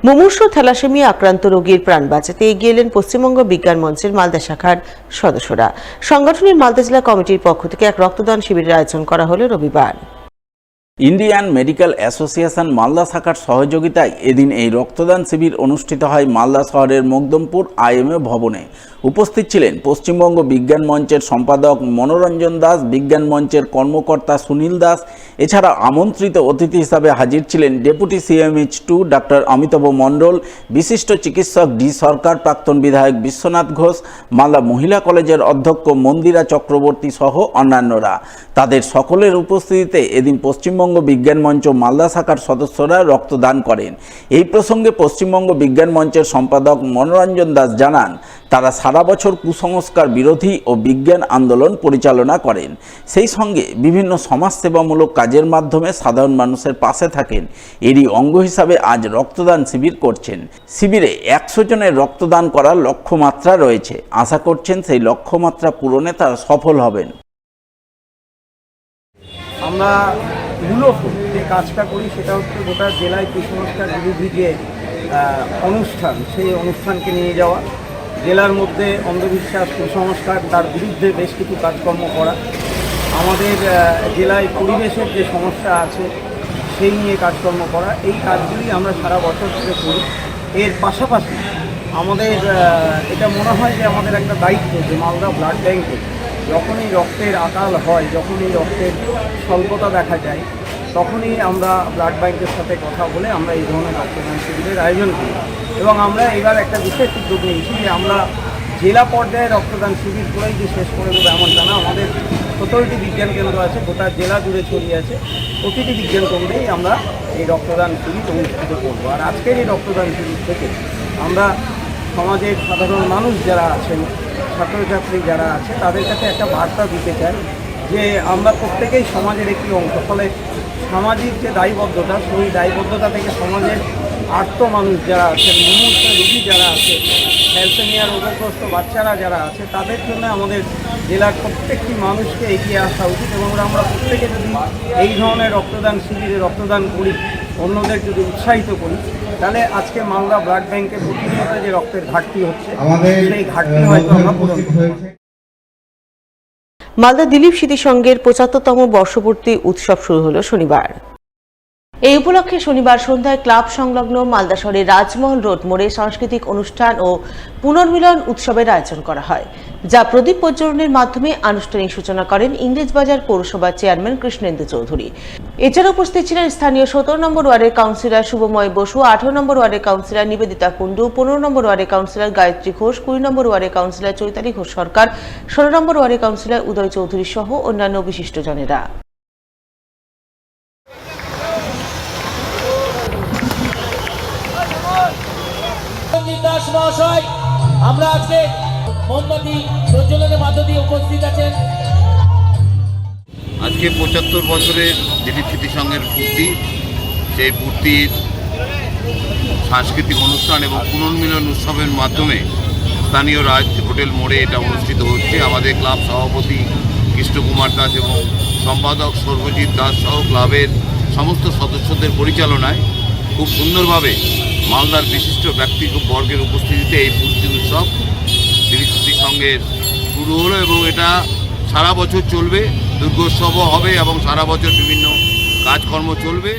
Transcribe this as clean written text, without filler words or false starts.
মুমূর্ষু thalassaemia আক্রান্ত রোগীর প্রাণ বাঁচাতে এগিয়ে এলেন পশ্চিমবঙ্গ বিজ্ঞান মঞ্চের মালদা শাখার সদস্যরা। সংগঠনের মালদা জেলা কমিটির পক্ষ থেকে এক রক্তদান শিবিরের আয়োজন করা হলো রবিবার। ইন্ডিয়ান মেডিকেল অ্যাসোসিয়েশন মালদা শাখার সহযোগিতায় এদিন এই রক্তদান শিবির অনুষ্ঠিত হয় মালদা শহরের মকদমপুর আইএমএ ভবনে। উপস্থিত ছিলেন পশ্চিমবঙ্গ বিজ্ঞান মঞ্চের সম্পাদক মনোরঞ্জন দাস, বিজ্ঞান মঞ্চের কর্মকর্তা সুনীল দাস। এছাড়া আমন্ত্রিত অতিথি হিসাবে হাজির ছিলেন ডেপুটি CMH2 ডাক্তার অমিতাভ মণ্ডল, বিশিষ্ট চিকিৎসক ডি সরকার, প্রাক্তন বিধায়ক বিশ্বনাথ ঘোষ, মালদা মহিলা কলেজের অধ্যক্ষ মন্দিরা চক্রবর্তী সহ অন্যান্যরা। তাদের সকলের উপস্থিতিতে এদিন পশ্চিমবঙ্গ বিজ্ঞান মঞ্চ মালদা শাখার সদস্যরা রক্তদান করেন। এই প্রসঙ্গে পশ্চিমবঙ্গ বিজ্ঞান মঞ্চের সম্পাদক মনোরঞ্জন দাস জানান, তারা সারা বছর কুসংস্কার বিরোধী ও বিজ্ঞান আন্দোলন পরিচালনা করেন। সেই সঙ্গে বিভিন্ন সমাজসেবামূলক কাজের মাধ্যমে সাধারণ মানুষের পাশে থাকেন। এরই অঙ্গ হিসাবে আজ রক্তদান শিবির করছেন। শিবিরে 100 জনের রক্তদান করার লক্ষ্যমাত্রা রয়েছে। আশা করছেন সেই লক্ষ্যমাত্রা পূরণে তারা সফল হবেন। আমরা মূলত যে কাজটা করি সেটা হচ্ছে গোটা জেলায় কুসংস্কার বিরোধী যে অনুষ্ঠান, সেই অনুষ্ঠানকে নিয়ে যাওয়া, জেলার মধ্যে অন্ধবিশ্বাস, কুসংস্কার তার বিরুদ্ধে বেশ কিছু কাজকর্ম করা, আমাদের জেলায় পরিবেশের যে সমস্যা আছে সেই নিয়ে কাজকর্ম করা। এই কাজগুলি আমরা সারা বছর ধরে করি। এর পাশাপাশি আমাদের এটা মনে হয় যে আমাদের একটা দায়িত্ব যে মালদা ব্লাড ব্যাঙ্কে যখনই রক্তের আকাল হয়, যখনই রক্তের স্বল্পতা দেখা যায়, তখনই আমরা ব্লাড ব্যাঙ্কের সাথে কথা বলে আমরা এই ধরনের রক্তদান শিবিরের আয়োজন করি। এবং আমরা এবার একটা বিশেষ উদ্যোগ নিয়েছি যে আমরা জেলা পর্যায়ে রক্তদান শিবির করেই যে শেষ করে দেবো এমনটা না। আমাদের 17টি বিজ্ঞান কেন্দ্র আছে, গোটা জেলা জুড়ে ছড়িয়ে আছে। প্রতিটি বিজ্ঞান কেন্দ্রেই আমরা এই রক্তদান শিবির অনুষ্ঠিত করবো। আর আজকের এই রক্তদান শিবির থেকে আমরা সমাজের সাধারণ মানুষ যারা আছেন, ছাত্রছাত্রী যারা আছে, তাদের কাছে একটা বার্তা দিতে চাই যে আমরা প্রত্যেকেই সমাজের একটি অংশ। ফলে সামাজিক যে দায়বদ্ধতা, সেই দায়বদ্ধতা থেকে সমাজের আর্ত মানুষ যারা আছেন, মুমূর্ষু রোগী যারা আছে, থ্যালাসেমিয়া রোগগ্রস্ত বাচ্চারা যারা আছে, তাদের জন্য আমাদের জেলার প্রত্যেকটি মানুষকে এগিয়ে আসা উচিত। এবং আমরা প্রত্যেকে যদি এই ধরনের রক্তদান শিবিরে রক্তদান করি, অন্যদের যদি উৎসাহিত করি, তাহলে আজকে মালদা ব্লাড ব্যাংকে প্রতিনিয়ত যে রক্তের ঘাটতি হচ্ছে, সেই ঘাটতি হয়তো আমরা পূরণ করব। মালদা দিলীপ স্মৃতি সংঘের 75তম বর্ষপূর্তি উৎসব শুরু হলো শনিবার। এই উপলক্ষে শনিবার সন্ধ্যায় ক্লাব সংলগ্ন মালদা শহরের রাজমহল রোড মোড়ে সাংস্কৃতিক অনুষ্ঠান ও পুনর্মিলন উৎসবের আয়োজন করা হয়, যা প্রদীপ প্রজ্বলনের মাধ্যমে আনুষ্ঠানিক সূচনা করেন ইংরেজবাজার পৌরসভার চেয়ারম্যান কৃষ্ণেন্দু চৌধুরী। এছাড়া উপস্থিত ছিলেন স্থানীয় 17 নম্বর ওয়ার্ডের কাউন্সিলর শুভময় বসু, 18 নম্বর ওয়ার্ডের কাউন্সিলর নিবেদিতা কুণ্ডু, 15 নম্বর ওয়ার্ডের কাউন্সিলর গায়ত্রী ঘোষ, 20 নম্বর ওয়ার্ডের কাউন্সিলর চৈতালি ঘোষ সরকার, 16 নম্বর ওয়ার্ডের কাউন্সিলর উদয় চৌধুরী সহ অন্যান্য বিশিষ্টজনেরা। দাস মহাশয় আমরা আজকে মোমবাতি প্রজ্বলনের মধ্য দিয়ে উপস্থিত আছেন। আজকে 75 বছরের দিলীপ স্মৃতি সংঘের পূর্তি, সেই পূর্তির সাংস্কৃতিক অনুষ্ঠান এবং পুনর্মিলন উৎসবের মাধ্যমে স্থানীয় রাজ হোটেল মোড়ে এটা অনুষ্ঠিত হচ্ছে। আমাদের ক্লাব সভাপতি কৃষ্ণকুমার দাস এবং সম্পাদক সর্বজিৎ দাস সহ ক্লাবের সমস্ত সদস্যদের পরিচালনায় খুব সুন্দরভাবে মালদার বিশিষ্ট ব্যক্তিবর্গের উপস্থিতিতে এই পূর্তি উৎসব দিলীপ স্মৃতি সংঘের শুরু হলো এবং এটা সারা বছর চলবে। দুর্গোৎসবও হবে এবং সারা বছর বিভিন্ন কাজকর্ম চলবে।